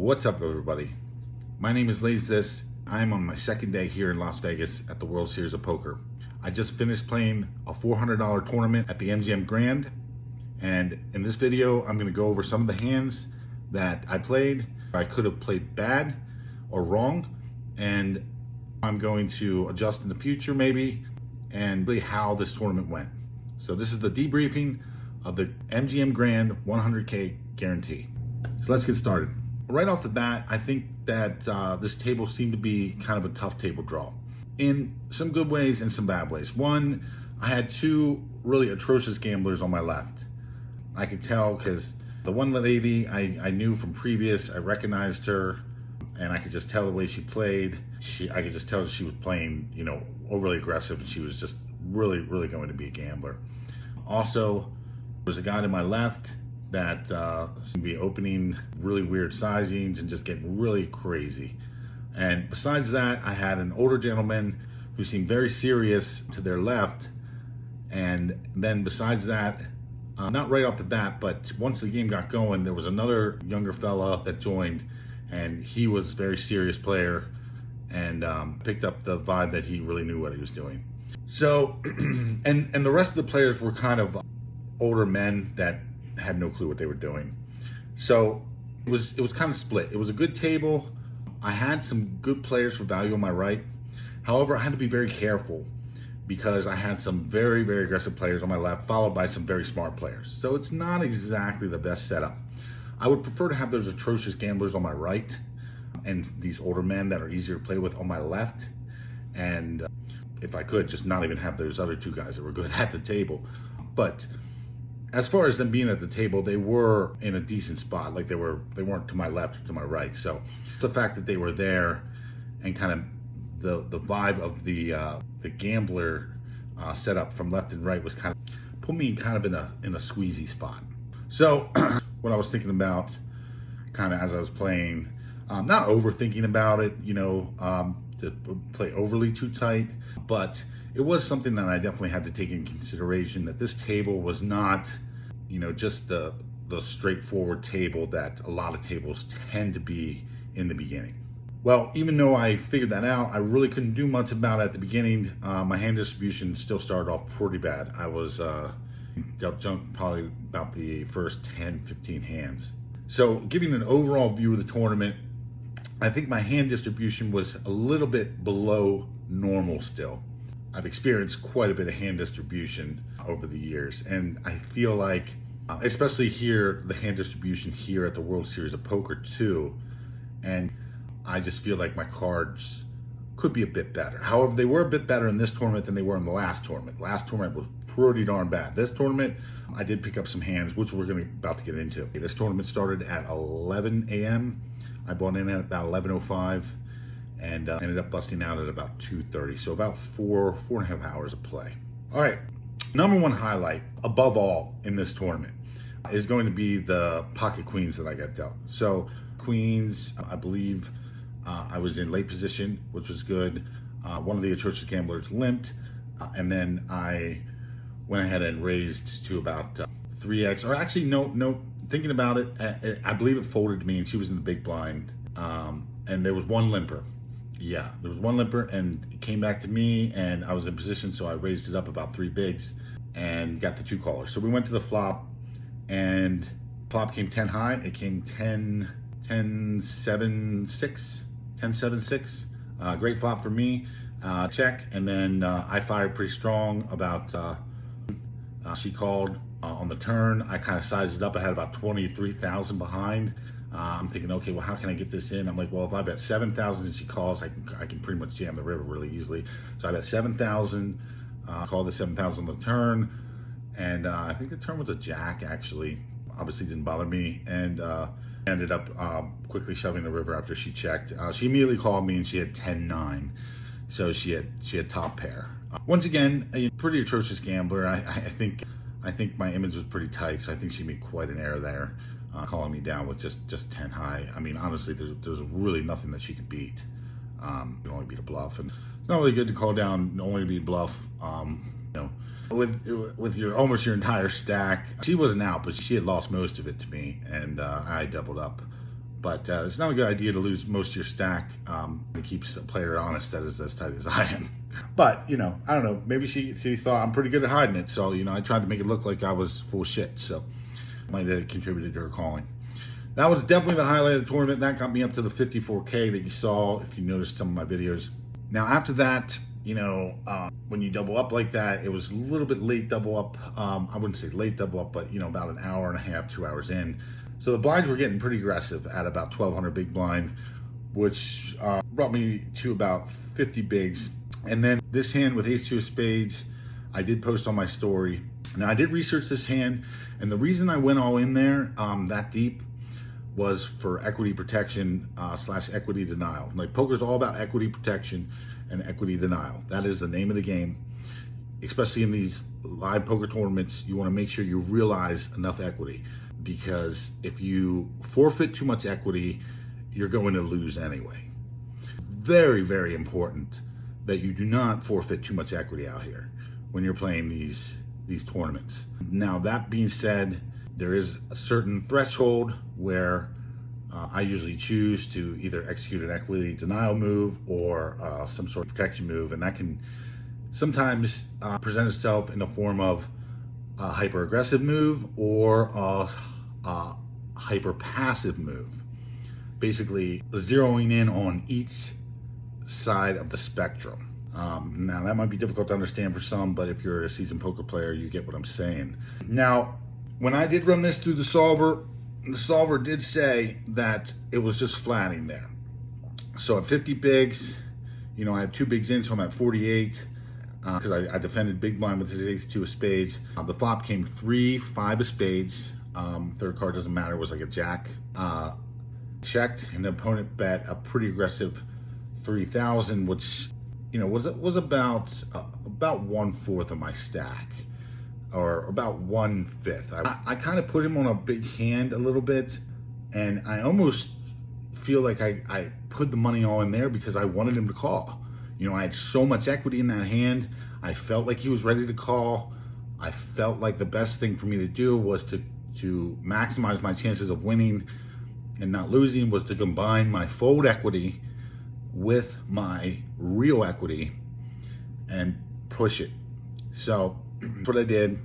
What's up, everybody? My name is This. I'm on my second day here in Las Vegas at the World Series of Poker. I just finished playing a $400 tournament at the MGM Grand, and in this video I'm going to go over some of the hands that I played. I could have played bad or wrong, and I'm going to adjust in the future maybe, and really how this tournament went. So this is the debriefing of the MGM Grand 100K guarantee. So let's get started. Right off the bat, I think that this table seemed to be kind of a tough table draw in some good ways and some bad ways. One, I had two really atrocious gamblers on my left. I could tell because the one lady I knew from previous, I recognized her, and I could just tell the way she played. I could just tell that she was playing, overly aggressive, and she was just really going to be a gambler. Also, there was a guy to my left that seemed to be opening really weird sizings and just getting really crazy. And besides that, I had an older gentleman who seemed very serious to their left. And then besides that, not right off the bat, but once the game got going, there was another younger fella that joined, and he was a very serious player and picked up the vibe that he really knew what he was doing. So, and the rest of the players were kind of older men that had no clue what they were doing. So it was kind of split. It was a good table. I had some good players for value on my right. However, I had to be very careful because I had some very aggressive players on my left, followed by some very smart players. So it's not exactly the best setup. I would prefer to have those atrocious gamblers on my right and these older men that are easier to play with on my left. And if I could, just not even have those other two guys that were good at the table. But as far as them being at the table, they were in a decent spot. Like they weren't to my left or to my right. So the fact that they were there and kind of the vibe of the gambler setup from left and right was kind of put me kind of in a squeezy spot. So what I was thinking about kind of as I was playing, not overthinking about it, to play overly too tight, but it was something that I definitely had to take in consideration, that this table was not, just the straightforward table that a lot of tables tend to be in the beginning. Well, even though I figured that out, I really couldn't do much about it at the beginning. My hand distribution still started off pretty bad. I was jumped probably about the first 10, 15 hands. So giving an overall view of the tournament, I think my hand distribution was a little bit below normal still. I've experienced quite a bit of hand distribution over the years, and I feel like, especially here, the hand distribution here at the World Series of Poker too, and I just feel like my cards could be a bit better. However, they were a bit better in this tournament than they were in the last tournament. Last tournament was pretty darn bad. This tournament, I did pick up some hands, which we're about to get into. This tournament started at 11 a.m. I bought in at about 11:05. And ended up busting out at about 2:30. So about four and a half hours of play. All right, number one highlight above all in this tournament is going to be the pocket queens that I got dealt. So queens, I believe I was in late position, which was good. One of the atrocious gamblers limped, and then I went ahead and raised to about 3x, or actually no, thinking about it, I believe it folded to me and she was in the big blind, and there was one limper. Yeah, there was one limper, and it came back to me, and I was in position, so I raised it up about 3 bigs and got the 2 callers. So we went to the flop, and flop came 10 high. It came 10-7-6. Great flop for me. Check, and then I fired pretty strong. About she called on the turn. I kind of sized it up. I had about 23,000 behind. I'm thinking, okay, well, how can I get this in? I'm like, well, if I bet 7,000 and she calls, I can pretty much jam the river really easily. So I bet 7,000, called the 7,000 on the turn, and I think the turn was a jack, actually. Obviously didn't bother me, and ended up quickly shoving the river after she checked. She immediately called me, and she had 10-9, so she had top pair. Once again, a pretty atrocious gambler. I think my image was pretty tight, so I think she made quite an error there. Calling me down with just 10 high. I mean, honestly, there's really nothing that she could beat. You can only beat a bluff, and it's not really good to call down only to beat bluff. With your almost your entire stack. She wasn't out, but she had lost most of it to me, and I doubled up But it's not a good idea to lose most of your stack. It keeps a player honest that is as tight as I am. But, I don't know, maybe she thought I'm pretty good at hiding it. So, I tried to make it look like I was full of shit. So, might have contributed to her calling. That was definitely the highlight of the tournament. That got me up to the 54K that you saw if you noticed some of my videos. Now, after that, when you double up like that, it was a little bit late double up. I wouldn't say late double up, but, about an hour and a half, 2 hours in. So the blinds were getting pretty aggressive at about 1,200 big blind, which brought me to about 50 bigs. And then this hand with ace-2 of spades, I did post on my story. Now I did research this hand, and the reason I went all in there that deep was for equity protection / equity denial. Like, poker's all about equity protection and equity denial. That is the name of the game. Especially in these live poker tournaments, you want to make sure you realize enough equity, because if you forfeit too much equity, you're going to lose anyway. Very, very important that you do not forfeit too much equity out here when you're playing these tournaments. Now, that being said, there is a certain threshold where I usually choose to either execute an equity denial move or some sort of protection move, and that can sometimes present itself in the form of a hyper aggressive move or a hyper passive move. Basically, zeroing in on each side of the spectrum. Now, that might be difficult to understand for some, but if you're a seasoned poker player, you get what I'm saying. Now, when I did run this through the solver did say that it was just flatting there. So at 50 bigs, I have 2 bigs in, so I'm at 48. Because I defended big blind with his ace-2 of spades. The flop came 3, 5 of spades. Third card doesn't matter, it was like a jack. Checked, and the opponent bet a pretty aggressive 3,000, which was about 1/4 of my stack, or about 1/5. I kind of put him on a big hand a little bit, and I almost feel like I put the money all in there because I wanted him to call. I had so much equity in that hand. I felt like he was ready to call. I felt like the best thing for me to do was to maximize my chances of winning and not losing, was to combine my fold equity with my real equity and push it. So that's what I did.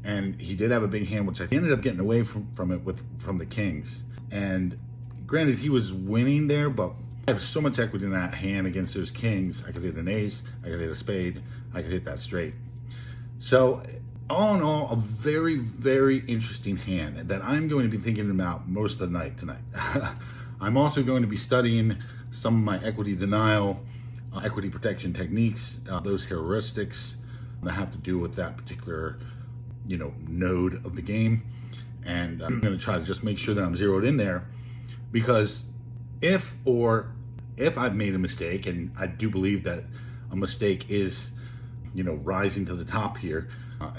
And he did have a big hand, which I ended up getting away from the kings. And granted, he was winning there, but I have so much equity in that hand against those kings. I could hit an ace, I could hit a spade, I could hit that straight. So all in all, a very, very interesting hand that I'm going to be thinking about most of the night tonight. I'm also going to be studying some of my equity denial, equity protection techniques, those heuristics that have to do with that particular, node of the game. And I'm going to try to just make sure that I'm zeroed in there, because if I've made a mistake, and I do believe that a mistake is, rising to the top here,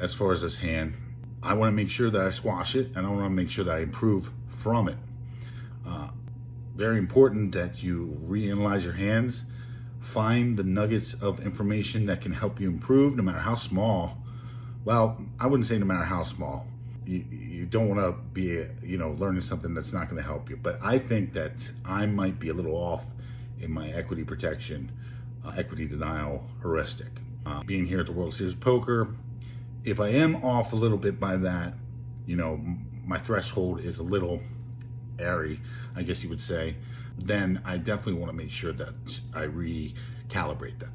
as far as this hand, I want to make sure that I squash it, and I want to make sure that I improve from it. Very important that you reanalyze your hands, find the nuggets of information that can help you improve, no matter how small. Well, I wouldn't say no matter how small. You don't want to be, learning something that's not going to help you. But I think that I might be a little off in my equity protection, equity denial heuristic. Being here at the World Series of Poker, if I am off a little bit by that, my threshold is a little airy, I guess you would say, then I definitely want to make sure that I recalibrate that.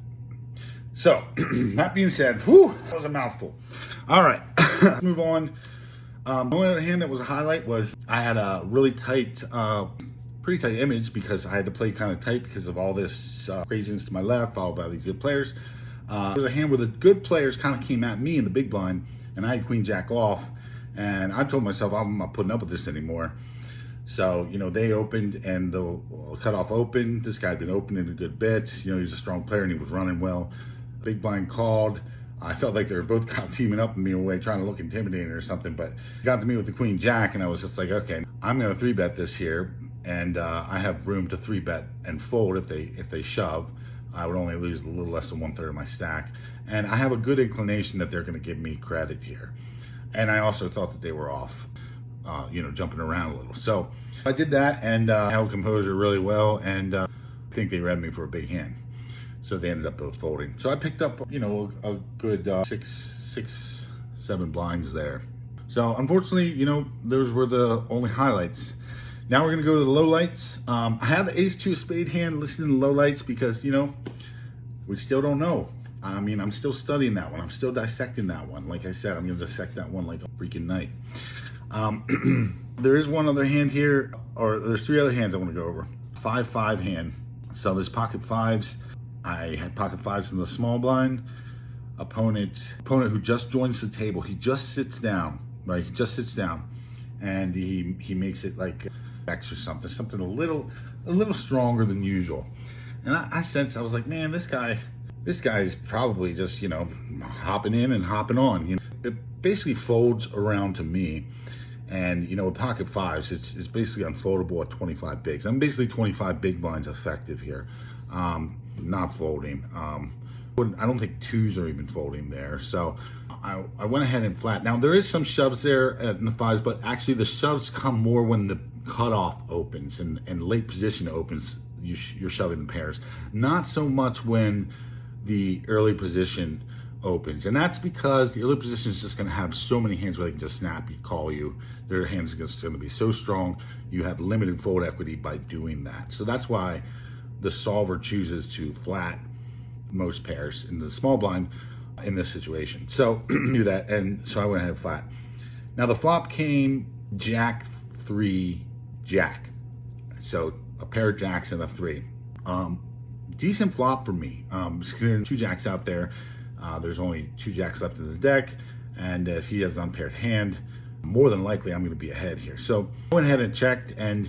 So, that being said, that was a mouthful. All right, let's move on. The only other hand that was a highlight was I had a really tight, pretty tight image, because I had to play kind of tight because of all this craziness to my left, followed by these good players. There was a hand where the good players kind of came at me in the big blind, and I had queen jack off, and I told myself I'm not putting up with this anymore. So, they opened, and the cutoff opened. This guy had been opening a good bit. He was a strong player, and he was running well. Big blind called. I felt like they were both kind of teaming up in me away, trying to look intimidating or something, but got to me with the queen jack, and I was just like, okay, I'm going to 3-bet this here, and I have room to 3-bet and fold if they shove. I would only lose a little less than 1/3 of my stack, and I have a good inclination that they're going to give me credit here. And I also thought that they were off. jumping around a little. So I did that and held composure really well, and I think they read me for a big hand. So they ended up both folding. So I picked up, a good 6, 7 blinds there. So unfortunately, those were the only highlights. Now we're gonna go to the lowlights. I have the ace-2 spade hand listed in the lowlights because, we still don't know. I mean, I'm still studying that one. I'm still dissecting that one. Like I said, I'm gonna dissect that one like a freaking knife. There is one other hand here, or there's 3 other hands I wanna go over. 5-5 hand. So there's pocket fives. I had pocket fives in the small blind. Opponent who just joins the table. He just sits down, right? He just sits down, and he makes it like X or something a little stronger than usual. And I sensed, I was like, man, this guy's probably just hopping in and hopping on. It basically folds around to me, and with pocket fives, it's basically unfoldable at 25 bigs. I'm basically 25 big blinds effective here, not folding. I don't think 2s are even folding there. So I went ahead and flat. Now there is some shoves there in the 5s, but actually the shoves come more when the cutoff opens and late position opens. You're shoving the pairs. Not so much when the early position opens. And that's because the early position is just going to have so many hands where they can just snap you, call you. Their hands are just going to be so strong. You have limited fold equity by doing that. So that's why the solver chooses to flat most pairs in the small blind in this situation. So do that, and so I went ahead and flat. Now the flop came Jack 3 Jack, so a pair of jacks and a 3. Decent flop for me. Considering 2 jacks out there, there's only 2 jacks left in the deck, and if he has an unpaired hand, more than likely I'm going to be ahead here. So I went ahead and checked, and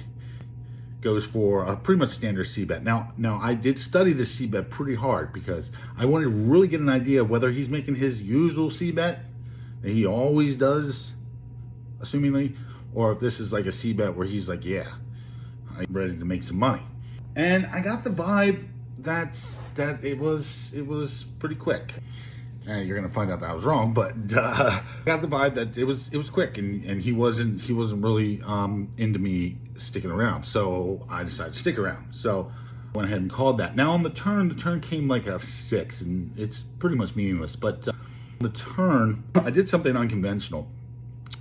goes for a pretty much standard c-bet. Now I did study this c-bet pretty hard because I wanted to really get an idea of whether he's making his usual c-bet that he always does, assumingly, or if this is like a c-bet where he's like, yeah, I'm ready to make some money. And I got the vibe that it was pretty quick. And you're gonna find out that I was wrong, but I got the vibe that it was quick, and he wasn't really into me sticking around. So I decided to stick around. So I went ahead and called that. Now on the turn came like a 6, and it's pretty much meaningless. But on the turn, I did something unconventional.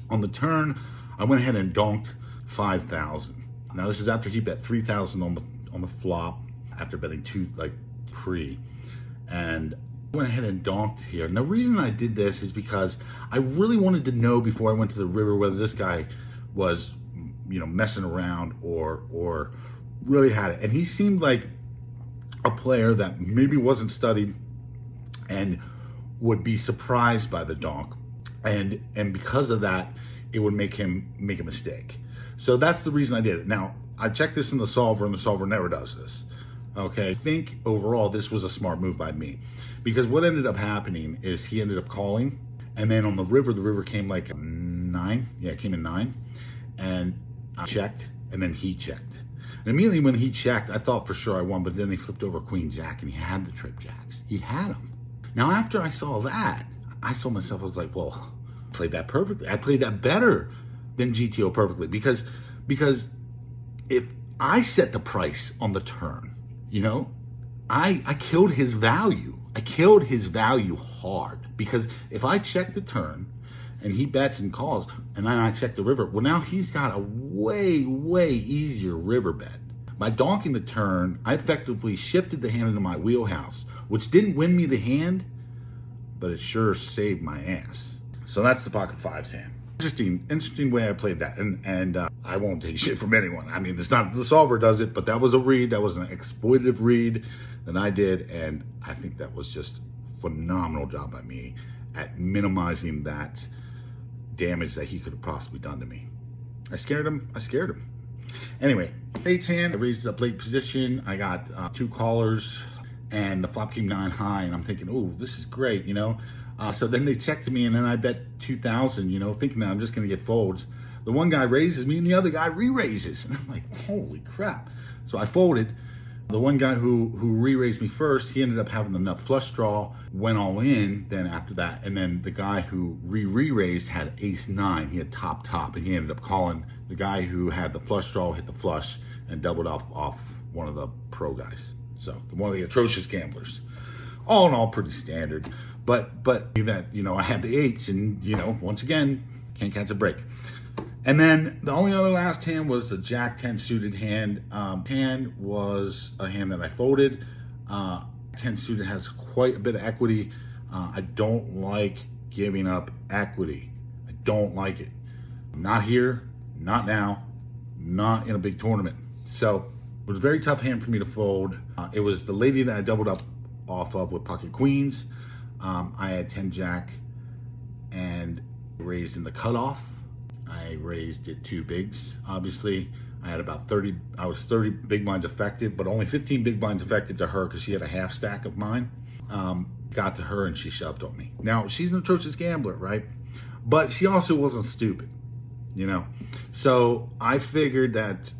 On the turn, I went ahead and donked 5,000. Now this is after he bet 3,000 on the flop after betting 2 pre, and I went ahead and donked here. And the reason I did this is because I really wanted to know before I went to the river whether this guy was, messing around or really had it. And he seemed like a player that maybe wasn't studied and would be surprised by the donk. And because of that, it would make him make a mistake. So that's the reason I did it. Now, I checked this in the solver, and the solver never does this. Okay, I think overall this was a smart move by me, because what ended up happening is he ended up calling, and then on the river came like 9. Yeah, it came in 9, and I checked, and then he checked. And immediately when he checked, I thought for sure I won, but then he flipped over Queen Jack, and he had the trip jacks. He had them. Now after I saw that, I told myself, I was like, well, I played that perfectly. I played that better than GTO perfectly, because if I set the price on the turn, I killed his value. I killed his value hard, because if I check the turn and he bets and calls and then I check the river, well, now he's got a way, way easier river bet. By donking the turn, I effectively shifted the hand into my wheelhouse, which didn't win me the hand, but it sure saved my ass. So that's the pocket fives hand. Interesting way I played that, and I won't take shit from anyone. I mean, it's not the solver does it, but that was a read. That was an exploitative read that I did, and I think that was just phenomenal job by me at minimizing that damage that he could have possibly done to me. I scared him. Anyway, spades hand. I raised up late position. I got 2 callers, and the flop came 9 high, and I'm thinking, oh, this is great, So then they checked to me, and then I bet 2,000, thinking that I'm just going to get folds. The one guy raises me, and the other guy re-raises. And I'm like, holy crap. So I folded, The one guy who re-raised me first, he ended up having the nut flush draw, went all in then after that. And then the guy who re-raised had ace nine. He had top, and he ended up calling. The guy who had the flush draw hit the flush and doubled off one of the pro guys. So one of the atrocious gamblers. All in all, pretty standard. But that, you know, I had the eights, and, you know, once again, can't catch a break. And then the only other last hand was the Jack 10 suited hand. Hand was a hand that I folded. 10 suited has quite a bit of equity. I don't like giving up equity. I don't like it. Not here, not now, not in a big tournament. So it was a very tough hand for me to fold. It was the lady that I doubled up off of with pocket queens. I had 10 Jack and raised in the cutoff. I raised it 2 bigs. Obviously, I had about 30, I was 30 big blinds effective, but only 15 big blinds effective to her because she had a half stack of mine. Got to her and she shoved on me. Now, she's an atrocious gambler, right? But she also wasn't stupid, you know? So I figured that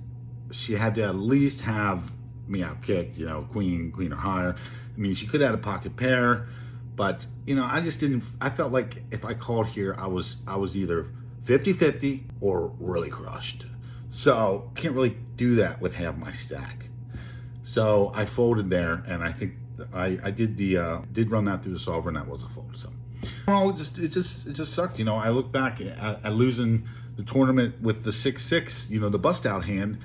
she had to at least have me out kicked, you know, queen or higher. I mean, she could have had a pocket pair, but, you know, I just didn't, I felt like if I called here, I was either 50-50 or really crushed. So can't really do that with half my stack. So I folded there, and I think I did run that through the solver, and that was a fold. So well, it just sucked. You know, I look back at losing the tournament with the 6-6, you know, the bust out hand,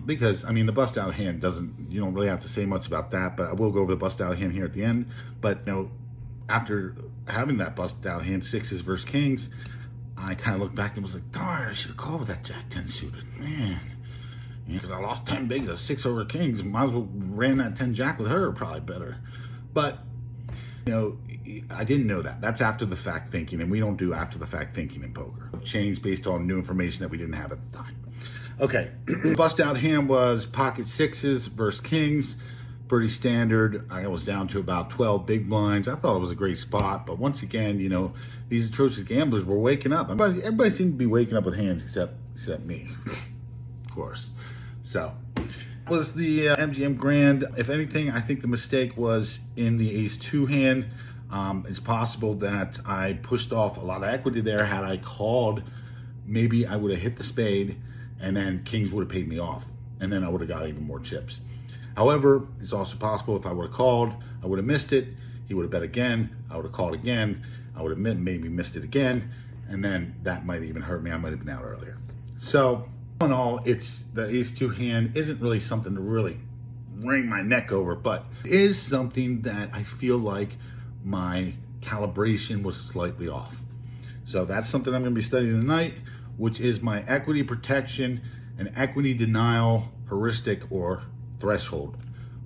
because I mean the bust out hand you don't really have to say much about that, but I will go over the bust out hand here at the end. But you know, after having that bust out hand, sixes versus kings, I kind of looked back and was like, darn, I should have called with that Jack 10 suited, man. Because I lost 10 bigs of 6 over kings. Might as well ran that 10 Jack with her, probably better. But, you know, I didn't know that. That's after the fact thinking, and we don't do after the fact thinking in poker. Changed based on new information that we didn't have at the time. Okay, bust out hand was pocket sixes versus kings. Pretty standard. I was down to about 12 big blinds. I thought it was a great spot, but once again, you know, these atrocious gamblers were waking up. Everybody seemed to be waking up with hands except me, of course. So, was the MGM Grand. If anything, I think the mistake was in the ace-2 hand. It's possible that I pushed off a lot of equity there. Had I called, maybe I would have hit the spade, and then kings would have paid me off, and then I would have got even more chips. However, it's also possible if I would have called, I would have missed it. He would have bet again. I would have called again. I would have maybe missed it again. And then that might even hurt me. I might have been out earlier. So, all in all, it's the ace-2 hand isn't really something to really wring my neck over, but it is something that I feel like my calibration was slightly off. So that's something I'm going to be studying tonight, which is my equity protection and equity denial heuristic or threshold.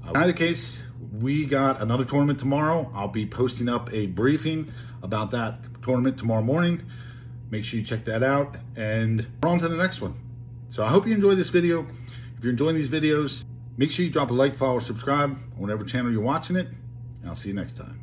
In either case, we got another tournament tomorrow. I'll be posting up a briefing about that tournament tomorrow morning. Make sure you check that out, and we're on to the next one. So I hope you enjoyed this video. If you're enjoying these videos, make sure you drop a like, follow, or subscribe on whatever channel you're watching it, and I'll see you next time.